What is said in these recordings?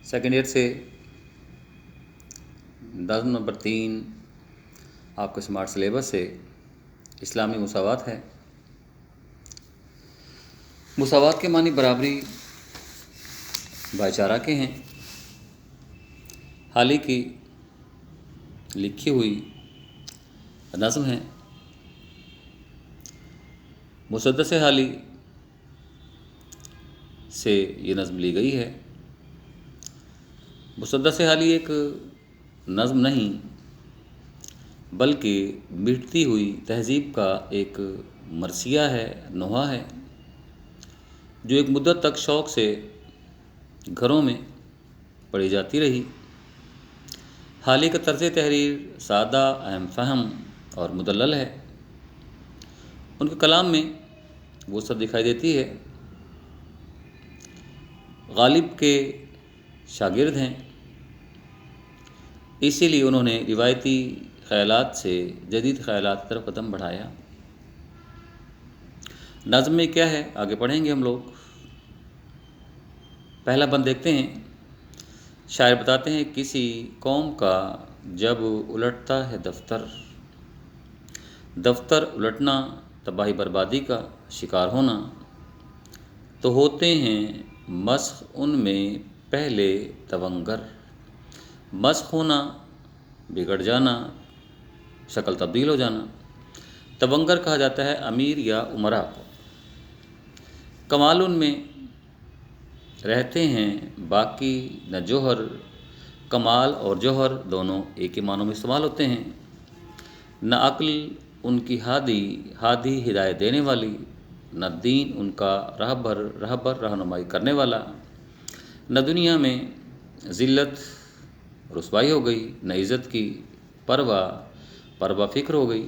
Second year سے نظم number 3 آپ کے اسمارٹ سلیبس سے اسلامی مساوات ہے۔ مساوات کے معنی برابری، بھائی چارہ کے ہیں۔ حال ہی کی لکھی ہوئی نظم ہے۔ مسدس حالی سے یہ نظم لی گئی ہے۔ مسدس حالی ایک نظم نہیں بلکہ مٹتی ہوئی تہذیب کا ایک مرثیہ ہے، نوحہ ہے، جو ایک مدت تک شوق سے گھروں میں پڑھی جاتی رہی۔ حالی کا طرز تحریر سادہ، اہم فہم اور مدلل ہے۔ ان کے کلام میں وسعت دکھائی دیتی ہے۔ غالب کے شاگرد ہیں، اسی لیے انہوں نے روایتی خیالات سے جدید خیالات کی طرف قدم بڑھایا۔ نظم میں کیا ہے آگے پڑھیں گے ہم لوگ۔ پہلا بند دیکھتے ہیں۔ شاعر بتاتے ہیں، کسی قوم کا جب الٹتا ہے دفتر الٹنا تباہی بربادی کا شکار ہونا، تو ہوتے ہیں مسخ ان میں پہلے تونگر۔ مسخ ہونا، بگڑ جانا، شکل تبدیل ہو جانا۔ تونگر کہا جاتا ہے امیر یا امراء کو۔ کمال ان میں رہتے ہیں باقی نہ جوہر۔ کمال اور جوہر دونوں ایک ہی معنوں میں استعمال ہوتے ہیں۔ نہ عقل ان کی ہادی ہدایت دینے والی، نہ دین ان کا رہبر رہنمائی کرنے والا۔ نہ دنیا میں ذلت رسوائی ہو گئی، نہ عزت کی پرواہ فکر ہو گئی۔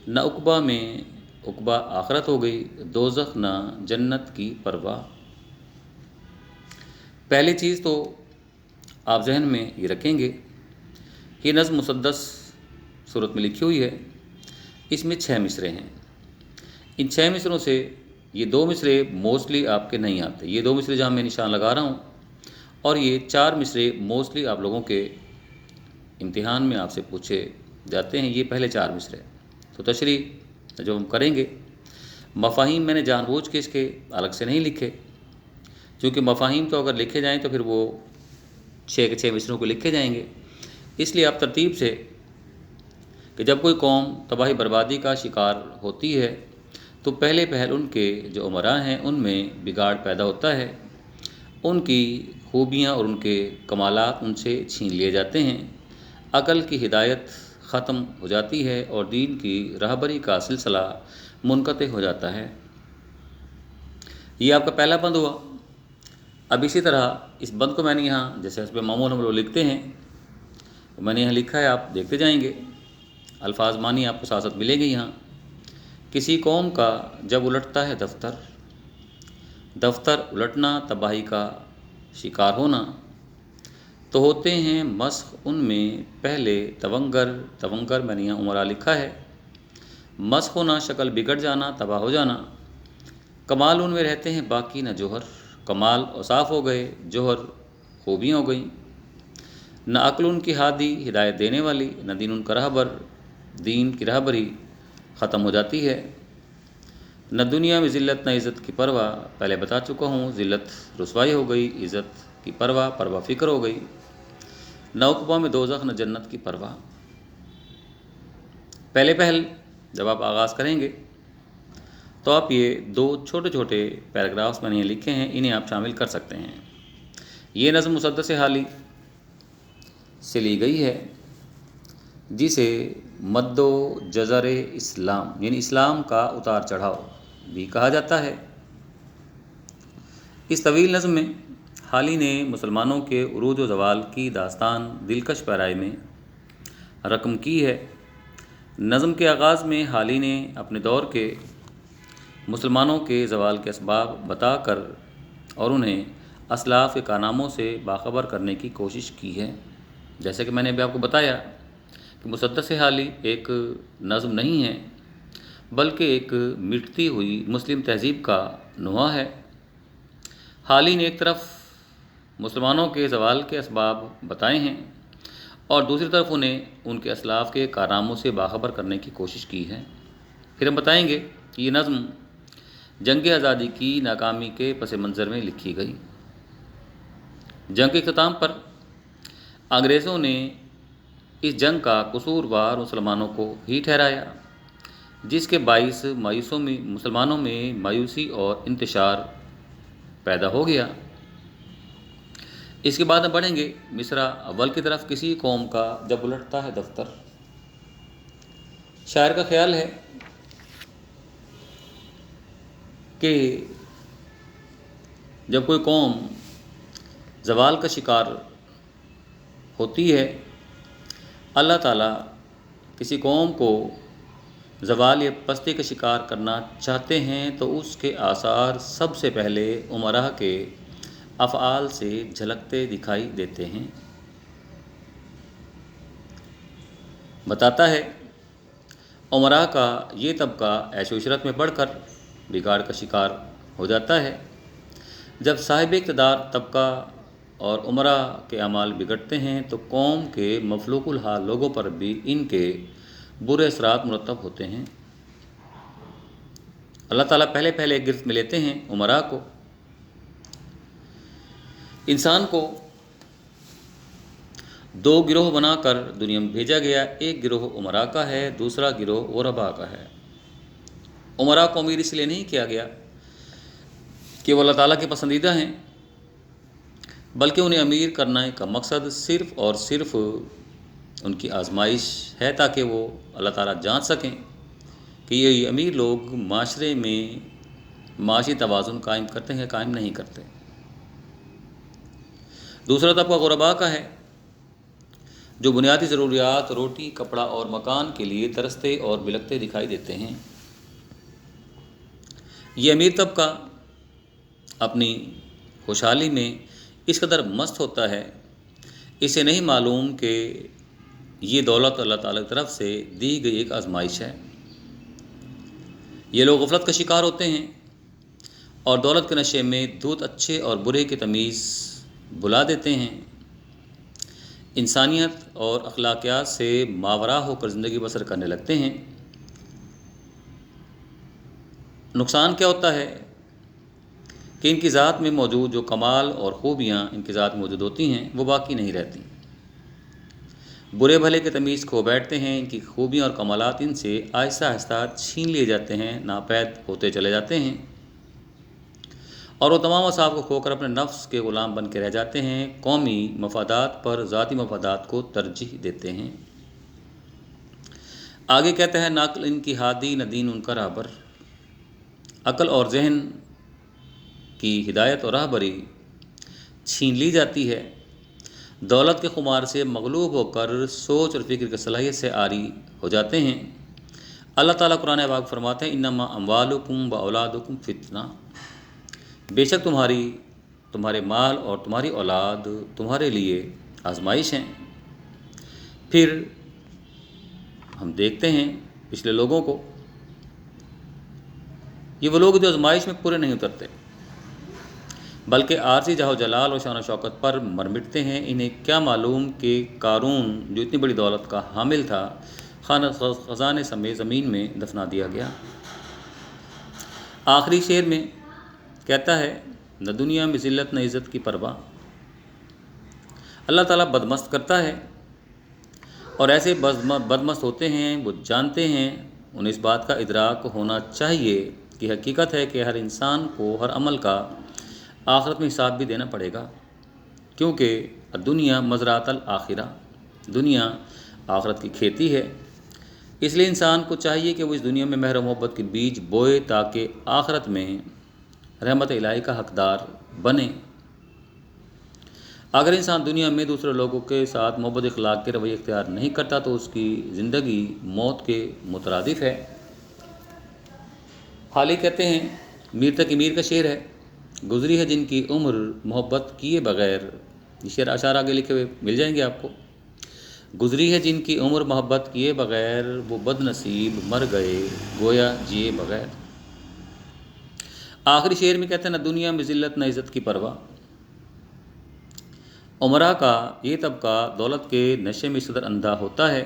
نہ عقبہ میں عقبہ آخرت ہو گئی، دوزخ نہ جنت کی پرواہ۔ پہلی چیز تو آپ ذہن میں یہ رکھیں گے کہ نظم مسدس صورت میں لکھی ہوئی ہے۔ اس میں 6 مصرے ہیں۔ ان 6 مصروں سے یہ 2 مصرے موسٹلی آپ کے نہیں آتے۔ یہ 2 مصرے جہاں میں نشان لگا رہا ہوں، اور یہ 4 مصرے موسٹلی آپ لوگوں کے امتحان میں آپ سے پوچھے جاتے ہیں۔ یہ پہلے 4 مصرے تو تشریح جو ہم کریں گے، مفاہیم میں نے جان بوجھ کے اس کے الگ سے نہیں لکھے، کیونکہ مفاہیم تو اگر لکھے جائیں تو پھر وہ 6 کے 6 مصروں کو لکھے جائیں گے۔ اس لیے آپ ترتیب سے کہ جب کوئی قوم تباہی بربادی کا شکار ہوتی ہے تو پہلے پہل ان کے جو امراء ہیں ان میں بگاڑ پیدا ہوتا ہے، ان کی خوبیاں اور ان کے کمالات ان سے چھین لیے جاتے ہیں، عقل کی ہدایت ختم ہو جاتی ہے اور دین کی رہبری کا سلسلہ منقطع ہو جاتا ہے۔ یہ آپ کا پہلا بند ہوا۔ اب اسی طرح اس بند کو میں نے یہاں جیسے حسب معمول ہم لوگ لکھتے ہیں، میں نے یہاں لکھا ہے، آپ دیکھتے جائیں گے، الفاظ معنی آپ کو ساتھ ساتھ ملیں گے یہاں۔ کسی قوم کا جب الٹتا ہے دفتر الٹنا تباہی کا شکار ہونا، تو ہوتے ہیں مسخ ان میں پہلے تونگر میں نے یہاں امراء لکھا ہے۔ مسخ ہونا، شکل بگڑ جانا، تباہ ہو جانا۔ کمال ان میں رہتے ہیں باقی نہ جوہر۔ کمال اوصاف ہو گئے، جوہر خوبیاں ہو گئیں۔ نہ عقل ان کی ہادی ہدایت دینے والی، نہ دین ان کا رہبر دین کی رہبری ختم ہو جاتی ہے۔ نہ دنیا میں ذلت نہ عزت کی پرواہ، پہلے بتا چکا ہوں، ذلت رسوائی ہو گئی، عزت کی پرواہ فکر ہو گئی۔ نہ عقبہ میں دوزخ نہ جنت کی پرواہ۔ پہلے پہل جب آپ آغاز کریں گے تو آپ یہ 2 چھوٹے چھوٹے پیراگرافس میں نے لکھے ہیں، انہیں آپ شامل کر سکتے ہیں۔ یہ نظم مسدس حالی سے لی گئی ہے، جسے مد و جزر اسلام یعنی اسلام کا اتار چڑھاؤ بھی کہا جاتا ہے۔ اس طویل نظم میں حالی نے مسلمانوں کے عروج و زوال کی داستان دلکش پیرائی میں رقم کی ہے۔ نظم کے آغاز میں حالی نے اپنے دور کے مسلمانوں کے زوال کے اسباب بتا کر اور انہیں اسلاف کے کارناموں سے باخبر کرنے کی کوشش کی ہے۔ جیسے کہ میں نے ابھی آپ کو بتایا کہ مسدس حالی ایک نظم نہیں ہے بلکہ ایک مٹتی ہوئی مسلم تہذیب کا نوحہ ہے۔ حالی نے ایک طرف مسلمانوں کے زوال کے اسباب بتائے ہیں اور دوسری طرف انہیں ان کے اسلاف کے کارناموں سے باخبر کرنے کی کوشش کی ہے۔ پھر ہم بتائیں گے کہ یہ نظم جنگ آزادی کی ناکامی کے پس منظر میں لکھی گئی۔ جنگ کے اختتام پر انگریزوں نے اس جنگ کا قصوروار مسلمانوں کو ہی ٹھہرایا، جس کے باعث مسلمانوں میں مایوسی اور انتشار پیدا ہو گیا۔ اس کے بعد ہم پڑھیں گے مصرع اول کی طرف، کسی قوم کا جب الٹتا ہے دفتر۔ شاعر کا خیال ہے کہ جب کوئی قوم زوال کا شکار ہوتی ہے، اللہ تعالیٰ کسی قوم کو زوال یا پستی کا شکار کرنا چاہتے ہیں تو اس کے آثار سب سے پہلے امراء کے افعال سے جھلکتے دکھائی دیتے ہیں۔ بتاتا ہے امراء کا یہ طبقہ عیش و عشرت میں بڑھ کر بگاڑ کا شکار ہو جاتا ہے۔ جب صاحب اقتدار طبقہ اور امراء کے اعمال بگڑتے ہیں تو قوم کے مفلوق الحال لوگوں پر بھی ان کے برے اثرات مرتب ہوتے ہیں۔ اللہ تعالیٰ پہلے گرفت میں لیتے ہیں امراء کو۔ انسان کو دو گروہ بنا کر دنیا میں بھیجا گیا، ایک گروہ امراء کا ہے، دوسرا گروہ غرباء کا ہے۔ امراء کو امیر اس لیے نہیں کیا گیا کہ وہ اللہ تعالیٰ کے پسندیدہ ہیں، بلکہ انہیں امیر کرنے کا مقصد صرف اور صرف ان کی آزمائش ہے، تاکہ وہ اللہ تعالیٰ جانچ سکیں کہ یہ امیر لوگ معاشرے میں معاشی توازن قائم کرتے ہیں، قائم نہیں کرتے۔ دوسرا طبقہ غرباء کا ہے، جو بنیادی ضروریات روٹی، کپڑا اور مکان کے لیے ترستے اور بلکتے دکھائی دیتے ہیں۔ یہ امیر طبقہ اپنی خوشحالی میں اس قدر مست ہوتا ہے، اسے نہیں معلوم کہ یہ دولت اللہ تعالیٰ کی طرف سے دی گئی ایک آزمائش ہے۔ یہ لوگ غفلت کا شکار ہوتے ہیں اور دولت کے نشے میں دھوت اچھے اور برے کی تمیز بھلا دیتے ہیں، انسانیت اور اخلاقیات سے ماورا ہو کر زندگی بسر کرنے لگتے ہیں۔ نقصان کیا ہوتا ہے کہ ان کی ذات میں موجود جو کمال اور خوبیاں ان کی ذات میں موجود ہوتی ہیں وہ باقی نہیں رہتی، برے بھلے کے تمیز کھو بیٹھتے ہیں، ان کی خوبیاں اور کمالات ان سے آہستہ آہستہ چھین لیے جاتے ہیں، ناپید ہوتے چلے جاتے ہیں، اور وہ تمام اوصاف کو کھو کر اپنے نفس کے غلام بن کے رہ جاتے ہیں، قومی مفادات پر ذاتی مفادات کو ترجیح دیتے ہیں۔ آگے کہتا ہے، نہ عقل ان کی ہادی نہ دین ان کا راہبر۔ عقل اور ذہن کی ہدایت اور راہبری چھین لی جاتی ہے، دولت کے خمار سے مغلوب ہو کر سوچ اور فکر کی صلاحیت سے عاری ہو جاتے ہیں۔ اللہ تعالیٰ قرآن پاک فرماتے ہیں، انما اموالکم و اولادکم فتنہ، بے شک تمہارے مال اور تمہاری اولاد تمہارے لیے آزمائش ہیں۔ پھر ہم دیکھتے ہیں پچھلے لوگوں کو، یہ وہ لوگ جو آزمائش میں پورے نہیں اترتے بلکہ عارضی جاہ و جلال و شان و شوکت پر مر مٹتے ہیں۔ انہیں کیا معلوم کہ قارون جو اتنی بڑی دولت کا حامل تھا، خزانے سمیت زمین میں دفنا دیا گیا۔ آخری شعر میں کہتا ہے، نہ دنیا میں ذلت نہ عزت کی پرواہ۔ اللہ تعالیٰ بدمست کرتا ہے، اور ایسے بدمست ہوتے ہیں، وہ جانتے ہیں، انہیں اس بات کا ادراک ہونا چاہیے کہ حقیقت ہے کہ ہر انسان کو ہر عمل کا آخرت میں حساب بھی دینا پڑے گا، کیونکہ دنیا مزرعۃ الآخرہ، دنیا آخرت کی کھیتی ہے۔ اس لیے انسان کو چاہیے کہ وہ اس دنیا میں مہر و محبت کے بیج بوئے تاکہ آخرت میں رحمت الہی کا حقدار بنے۔ اگر انسان دنیا میں دوسرے لوگوں کے ساتھ محبت اخلاق کے رویے اختیار نہیں کرتا تو اس کی زندگی موت کے مترادف ہے۔ حال ہی کہتے ہیں، میر تقی میر کا شعر ہے، گزری ہے جن کی عمر محبت کیے بغیر، یہ شعر اشعار آگے لکھے ہوئے مل جائیں گے آپ کو۔ گزری ہے جن کی عمر محبت کیے بغیر، وہ بد نصیب مر گئے گویا جیے بغیر۔ آخری شعر میں کہتے ہیں، نہ دنیا میں ذلت نہ عزت کی پرواہ۔ عمرا کا یہ طبقہ دولت کے نشے میں اس قدر اندھا ہوتا ہے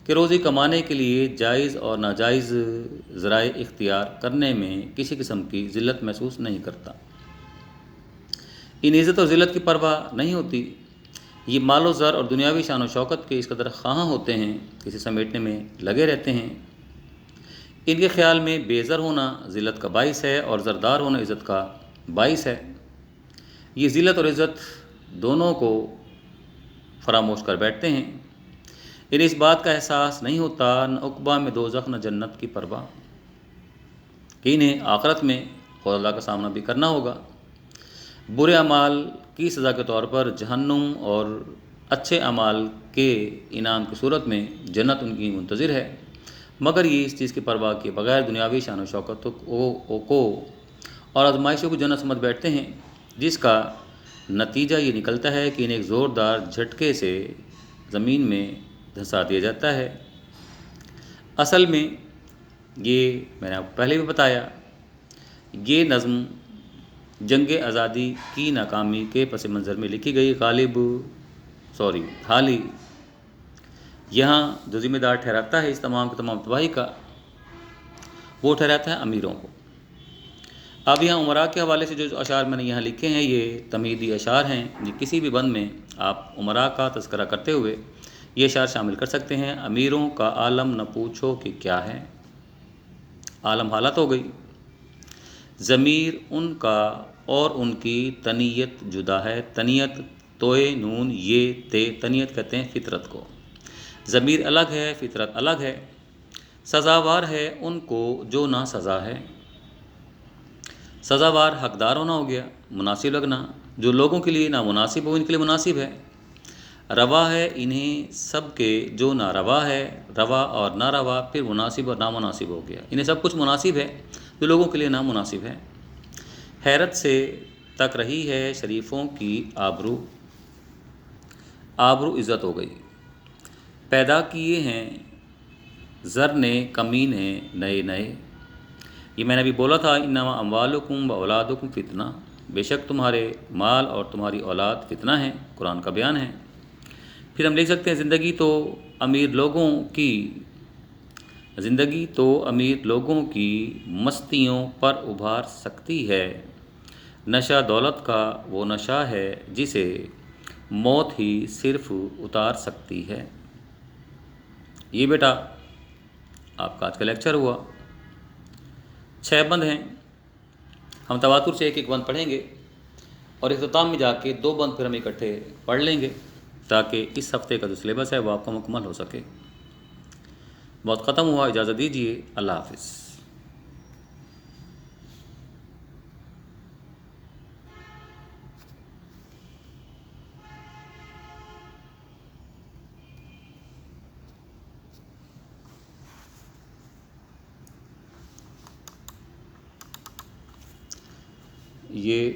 کہ روزی کمانے کے لیے جائز اور ناجائز ذرائع اختیار کرنے میں کسی قسم کی ذلت محسوس نہیں کرتا۔ ان عزت اور ذلت کی پرواہ نہیں ہوتی۔ یہ مال و زر اور دنیاوی شان و شوکت کے اس قدر خواہاں ہوتے ہیں کہ اسے سمیٹنے میں لگے رہتے ہیں۔ ان کے خیال میں بے زر ہونا ذلت کا باعث ہے اور زردار ہونا عزت کا باعث ہے۔ یہ ذلت اور عزت دونوں کو فراموش کر بیٹھتے ہیں۔ انہیں اس بات کا احساس نہیں ہوتا، نہ عقبہ میں دوزخ نہ جنت کی پرواہ، کہ انہیں آخرت میں خدا اللہ کا سامنا بھی کرنا ہوگا۔ برے اعمال کی سزا کے طور پر جہنم اور اچھے اعمال کے انعام کی صورت میں جنت ان کی منتظر ہے، مگر یہ اس چیز کی پرواہ کیے بغیر دنیاوی شان و شوکت کو اور آزمائشوں کو جنت سمجھ بیٹھتے ہیں، جس کا نتیجہ یہ نکلتا ہے کہ انہیں ایک زوردار جھٹکے سے زمین میں دھنسا دیا جاتا ہے۔ اصل میں یہ میں نے آپ کو پہلے بھی بتایا، یہ نظم جنگ آزادی کی ناکامی کے پس منظر میں لکھی گئی۔ حالی یہاں جو ذمہ دار ٹھہراتا ہے اس تمام کی تمام تباہی کا، وہ ٹھہراتا ہے امیروں کو۔ اب یہاں عمراء کے حوالے سے جو اشعار میں نے یہاں لکھے ہیں یہ تمہیدی اشعار ہیں، یہ کسی بھی بند میں آپ عمراء کا تذکرہ کرتے ہوئے یہ اشعار شامل کر سکتے ہیں۔ امیروں کا عالم نہ پوچھو کہ کیا ہے، عالم حالت ہو گئی، ضمیر ان کا اور ان کی تنیت جدا ہے۔ تنیت توئے نون یہ تے، تنیت کہتے ہیں فطرت کو۔ ضمیر الگ ہے، فطرت الگ ہے۔ سزاوار ہے ان کو جو نا سزا ہے۔ سزاوار حقدار ہونا ہو گیا، مناسب لگنا، جو لوگوں کے لیے نامناسب ہو ان کے لیے مناسب ہے۔ روا ہے انہیں سب کے جو ناروا ہے، روا اور ناروا پھر مناسب اور نامناسب ہو گیا، انہیں سب کچھ مناسب ہے جو لوگوں کے لیے نامناسب ہے۔ حیرت سے تک رہی ہے شریفوں کی آبرو، آبرو عزت ہو گئی۔ پیدا کیے ہیں زر نے کمینے نئے نئے، یہ میں نے ابھی بولا تھا، انما اموالکم و اولادکم فتنہ، بے شک تمہارے مال اور تمہاری اولاد فتنہ ہیں، قرآن کا بیان ہے۔ پھر ہم لکھ سکتے ہیں زندگی تو امیر لوگوں کی مستیوں پر ابھار سکتی ہے، نشہ دولت کا وہ نشہ ہے جسے موت ہی صرف اتار سکتی ہے۔ یہ بیٹا آپ کا آج کا لیکچر ہوا، 6 بند ہیں، ہم تواتر سے ایک ایک بند پڑھیں گے اور اختتام میں جا کے 2 بند پھر ہم اکٹھے پڑھ لیں گے تاکہ اس ہفتے کا جو سلیبس ہے وہ آپ کا مکمل ہو سکے۔ بہت ختم ہوا، اجازت دیجیے، اللہ حافظ۔ یہ